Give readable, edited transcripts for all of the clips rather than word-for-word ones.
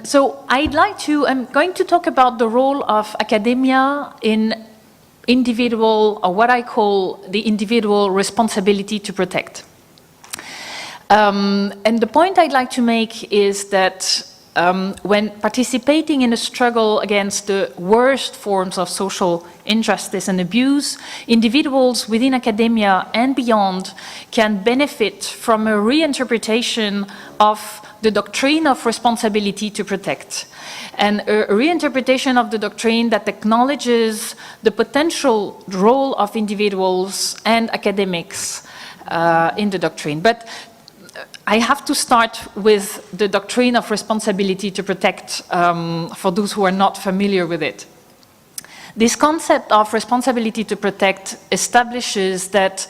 So I'm going to talk about the role of academia in individual, or what I call the individual responsibility to protect. And the point I'd like to make is that when participating in a struggle against the worst forms of social injustice and abuse, individuals within academia and beyond can benefit from a reinterpretation of the doctrine of responsibility to protect, and a reinterpretation of the doctrine that acknowledges the potential role of individuals and academics in the doctrine. But I have to start with the doctrine of responsibility to protect for those who are not familiar with it. This concept of responsibility to protect establishes that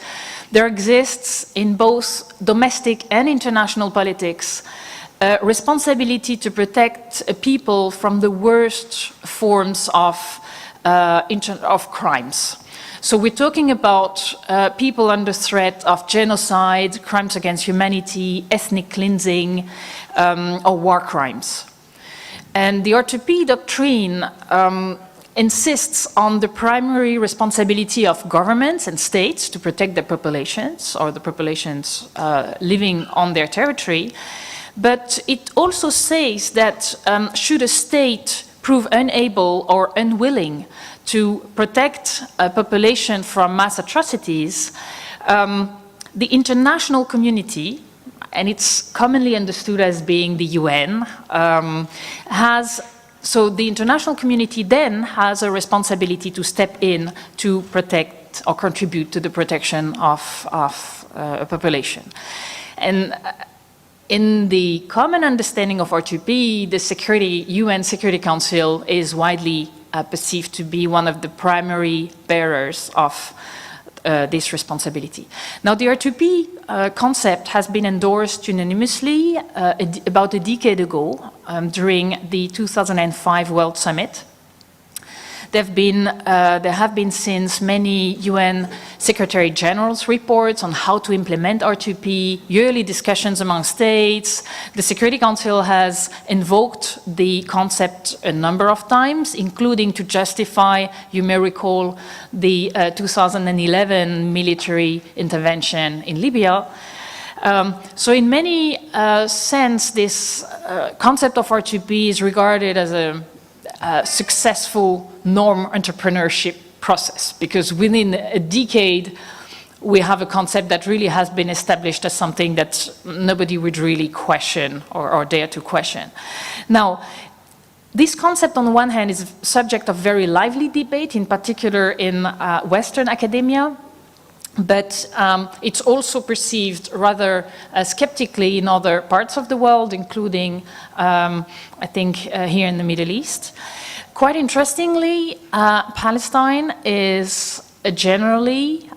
there exists in both domestic and international politics responsibility to protect people from the worst forms of crimes. So we're talking about people under threat of genocide, crimes against humanity, ethnic cleansing, or war crimes. And the R2p doctrine insists on the primary responsibility of governments and states to protect their populations, or the populations living on their territory. But it also says that should a state prove unable or unwilling to protect a population from mass atrocities, the international community, and it's commonly understood as being the UN, so the international community then has a responsibility to step in to protect or contribute to the protection of a population. And in the common understanding of R2p, the UN Security Council is widely perceived to be one of the primary bearers of this responsibility. Now, the R2p concept has been endorsed unanimously about a decade ago during the 2005 World Summit. There have been since many UN Secretary General's reports on how to implement R2p, yearly discussions among states. The Security Council has invoked the concept a number of times, including to justify, you may recall, the 2011 military intervention in Libya. So in many sense, this concept of R2p is regarded as a successful norm entrepreneurship process, because within a decade we have a concept that really has been established as something that nobody would really question or dare to question. Now, this concept on the one hand is a subject of very lively debate, in particular in Western academia, but it's also perceived rather skeptically in other parts of the world, including, I think, here in the Middle East. Quite interestingly, Palestine is generally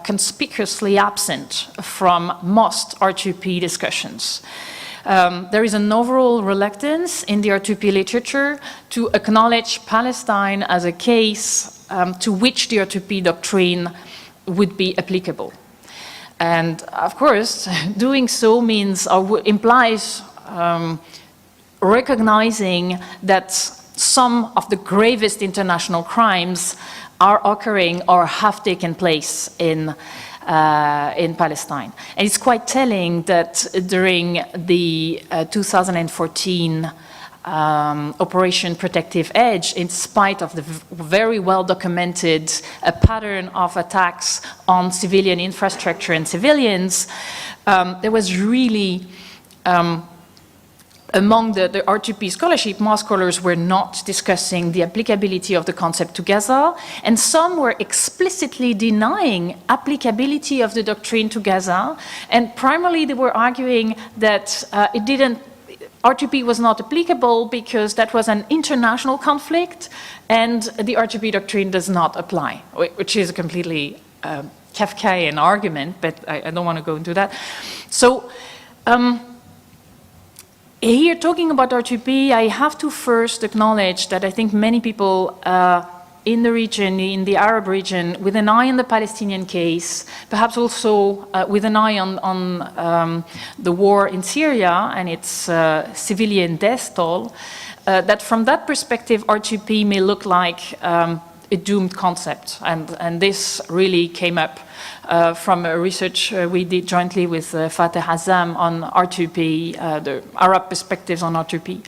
conspicuously absent from most R2p discussions. There is an overall reluctance in the R2p literature to acknowledge Palestine as a case to which the R2p doctrine would be applicable. And of course, doing so means or implies recognizing that some of the gravest international crimes are occurring or have taken place in Palestine. And it's quite telling that during the 2014 Operation Protective Edge, in spite of the very well-documented pattern of attacks on civilian infrastructure and civilians, there was really, among the R2p scholarship, most scholars were not discussing the applicability of the concept to Gaza, and some were explicitly denying applicability of the doctrine to Gaza, and primarily they were arguing that R2p was not applicable because that was an international conflict and the R2p doctrine does not apply, which is a completely Kafkaian argument, but I don't want to go into that. So here, talking about R2p, I have to first acknowledge that I think many people in the region, in the Arab region, with an eye on the Palestinian case, perhaps also with an eye on the war in Syria and its civilian death toll, that from that perspective, R2p may look like a doomed concept. And this really came up from a research we did jointly with Fateh Hazam on R2p, the Arab perspectives on R2p.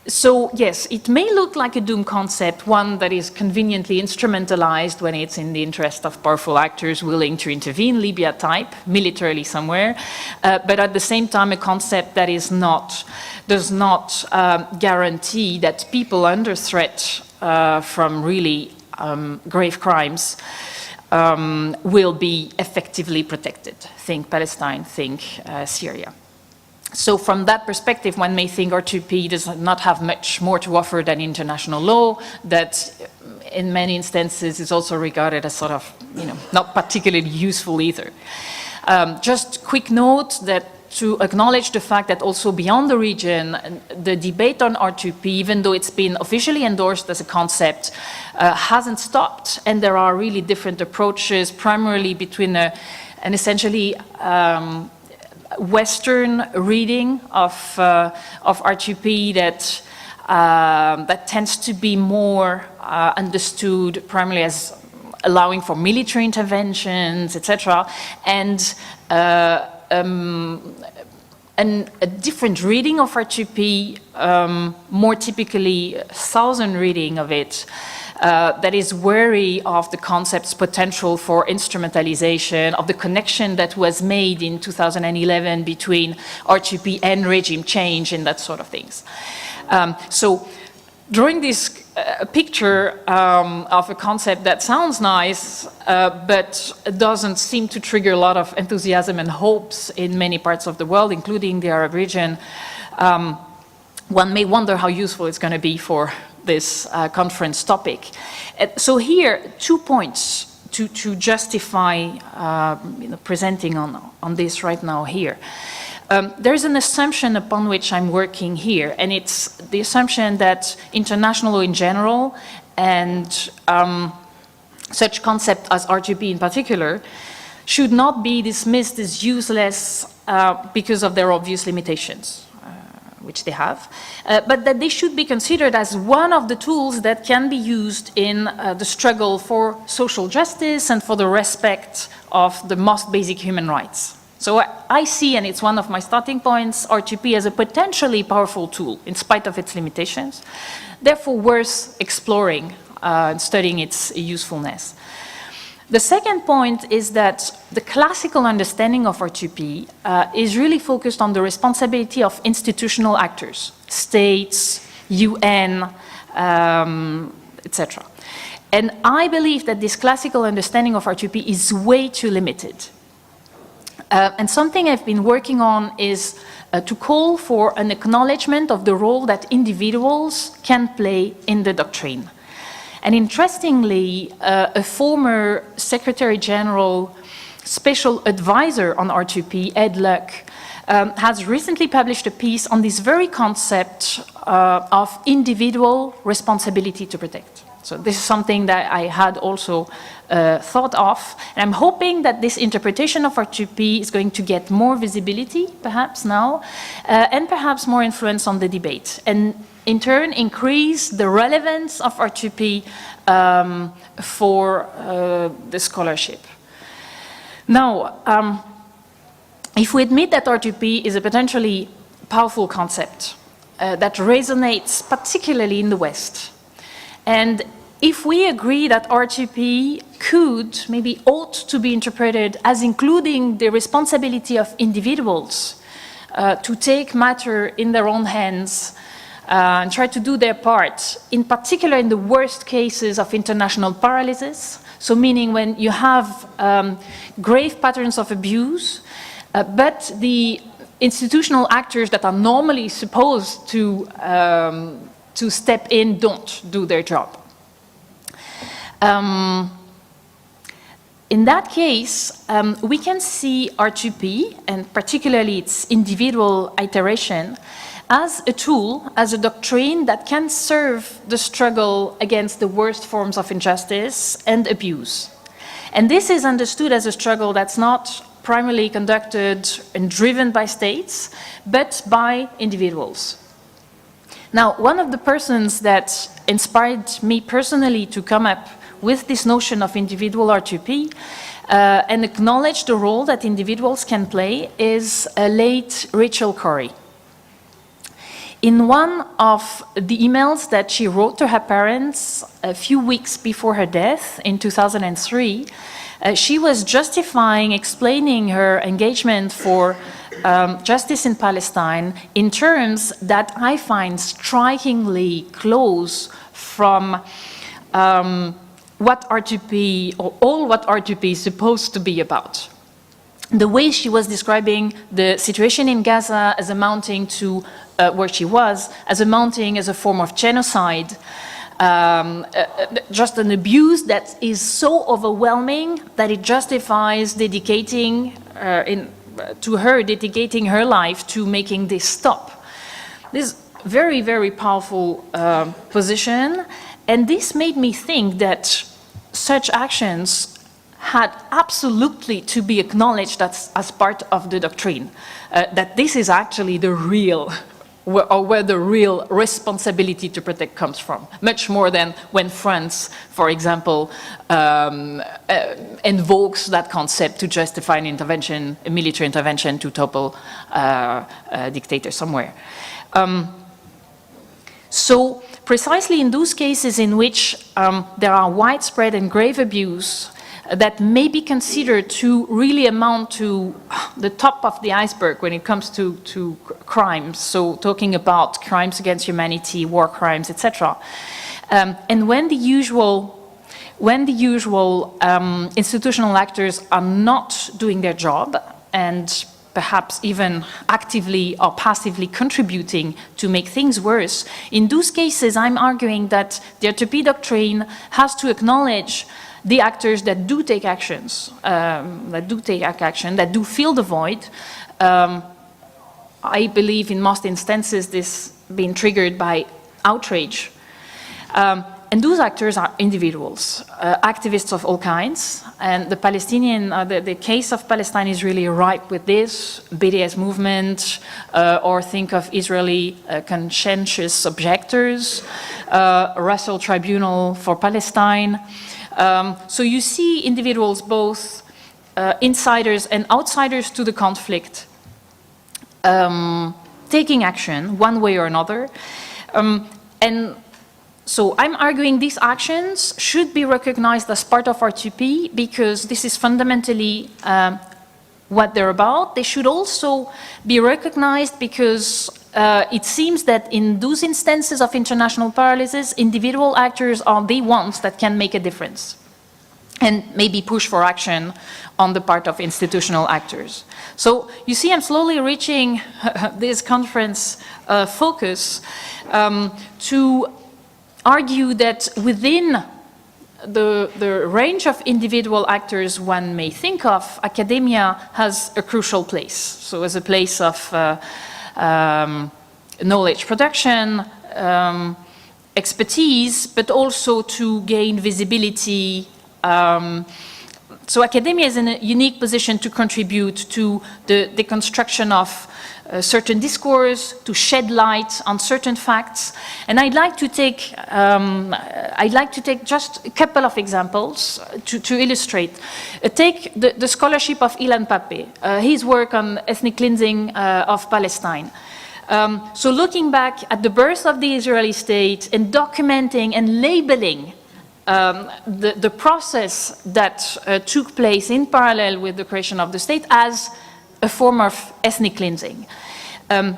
So yes, it may look like a doomed concept, one that is conveniently instrumentalized when it's in the interest of powerful actors willing to intervene, Libya type, militarily somewhere, but at the same time a concept that is does not guarantee that people under threat from really grave crimes will be effectively protected. Think Palestine, think Syria. So from that perspective, one may think R2p does not have much more to offer than international law, that in many instances is also regarded as sort of, not particularly useful either. Just quick note that to acknowledge the fact that also beyond the region, the debate on R2p, even though it's been officially endorsed as a concept, hasn't stopped, and there are really different approaches, primarily between an essentially Western reading of R2p that tends to be more understood primarily as allowing for military interventions, etc., and a different reading of R2p, more typically Southern reading of it, that is wary of the concept's potential for instrumentalization, of the connection that was made in 2011 between R2p and regime change and that sort of things. So drawing this picture of a concept that sounds nice, but doesn't seem to trigger a lot of enthusiasm and hopes in many parts of the world, including the Arab region, one may wonder how useful it's going to be for this conference topic. So here, 2 points to justify presenting on this right now here. There's an assumption upon which I'm working here, and it's the assumption that international law in general and such concept as R2p in particular should not be dismissed as useless because of their obvious limitations, which they have, but that they should be considered as one of the tools that can be used in the struggle for social justice and for the respect of the most basic human rights. So I see, and it's one of my starting points, R2p as a potentially powerful tool in spite of its limitations, therefore worth exploring and studying its usefulness. The second point is that the classical understanding of R2p is really focused on the responsibility of institutional actors, states, UN, etc. And I believe that this classical understanding of R2p is way too limited. And something I've been working on is to call for an acknowledgement of the role that individuals can play in the doctrine. And interestingly, a former Secretary General Special Advisor on R2p, Ed Luck, has recently published a piece on this very concept of individual responsibility to protect. So this is something that I had also thought of. And I'm hoping that this interpretation of R2p is going to get more visibility, perhaps now, and perhaps more influence on the debate. And in turn, increase the relevance of R2p for the scholarship. Now, if we admit that R2p is a potentially powerful concept that resonates particularly in the West, and if we agree that R2p could, maybe ought to be interpreted as including the responsibility of individuals to take matter in their own hands and try to do their part, in particular in the worst cases of international paralysis, so meaning when you have grave patterns of abuse, but the institutional actors that are normally supposed to step in don't do their job. In that case, we can see R2p, and particularly its individual iteration, as a tool, as a doctrine that can serve the struggle against the worst forms of injustice and abuse. And this is understood as a struggle that's not primarily conducted and driven by states, but by individuals. Now, one of the persons that inspired me personally to come up with this notion of individual R2p and acknowledge the role that individuals can play is late Rachel Corrie. In one of the emails that she wrote to her parents a few weeks before her death in 2003, she was justifying, explaining her engagement for justice in Palestine in terms that I find strikingly close from what R2p, or all what R2p is supposed to be about. The way she was describing the situation in Gaza as amounting to where she was, as amounting as a form of genocide, just an abuse that is so overwhelming that it justifies dedicating dedicating her life to making this stop. This very, very powerful position, and this made me think that such actions had absolutely to be acknowledged as part of the doctrine, that this is actually the real, where the real responsibility to protect comes from, much more than when France, for example, invokes that concept to justify an intervention, a military intervention to topple a dictator somewhere. So precisely in those cases in which there are widespread and grave abuse that may be considered to really amount to the top of the iceberg when it comes to crimes, so talking about crimes against humanity, war crimes, etc. And when the usual institutional actors are not doing their job and perhaps even actively or passively contributing to make things worse, in those cases I'm arguing that the R2p doctrine has to acknowledge the actors that do take actions, that do fill the void. I believe in most instances this being triggered by outrage. And those actors are individuals, activists of all kinds. And the Palestinian, the case of Palestine is really ripe with this, BDS movement, or think of Israeli conscientious objectors, Russell Tribunal for Palestine. So you see individuals, both insiders and outsiders to the conflict, taking action one way or another. And so I'm arguing these actions should be recognized as part of R2p because this is fundamentally what they're about. They should also be recognized because it seems that in those instances of international paralysis, individual actors are the ones that can make a difference and maybe push for action on the part of institutional actors. So you see, I'm slowly reaching this conference focus to argue that within the range of individual actors one may think of, academia has a crucial place. So as a place of knowledge production, expertise, but also to gain visibility. So academia is in a unique position to contribute to the deconstruction of certain discourse, to shed light on certain facts. And I'd like to take just a couple of examples to illustrate. Take the scholarship of Ilan Pappé, his work on ethnic cleansing of Palestine. So looking back at the birth of the Israeli state and documenting and labeling the process that took place in parallel with the creation of the state as a form of ethnic cleansing. I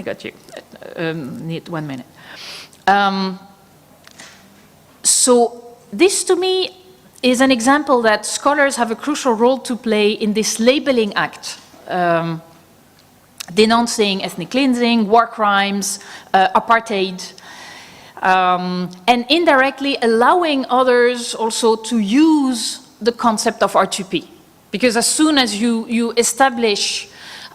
got you. Need 1 minute. So this to me is an example that scholars have a crucial role to play in this labeling act, denouncing ethnic cleansing, war crimes, apartheid, and indirectly allowing others also to use the concept of R2p. Because as soon as you establish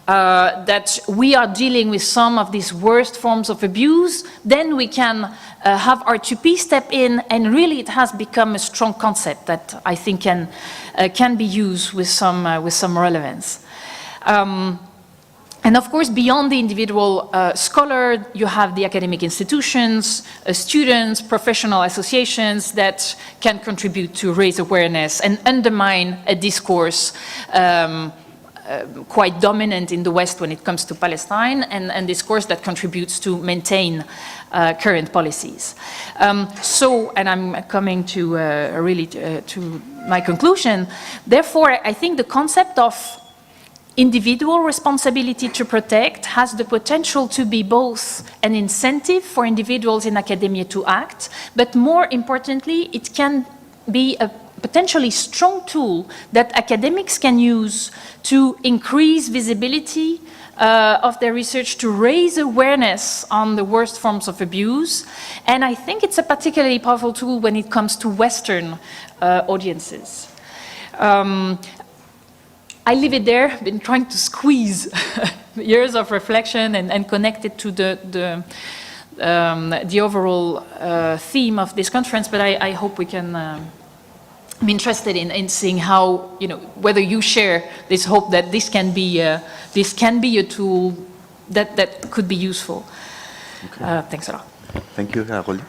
that we are dealing with some of these worst forms of abuse, then we can have R2p step in, and really it has become a strong concept that I think can be used with some relevance. And of course, beyond the individual scholar, you have the academic institutions, students, professional associations that can contribute to raise awareness and undermine a discourse quite dominant in the West when it comes to Palestine, and discourse that contributes to maintain current policies. And I'm coming to really to my conclusion. Therefore, I think the concept of individual responsibility to protect has the potential to be both an incentive for individuals in academia to act, but more importantly, it can be a potentially strong tool that academics can use to increase visibility of their research, to raise awareness on the worst forms of abuse. And I think it's a particularly powerful tool when it comes to Western audiences. I leave it there, been trying to squeeze years of reflection and connect it to the overall theme of this conference, but I hope we can be interested in seeing how, whether you share this hope that this can be a tool that could be useful. Okay. Thanks a lot. Thank you, Coralie.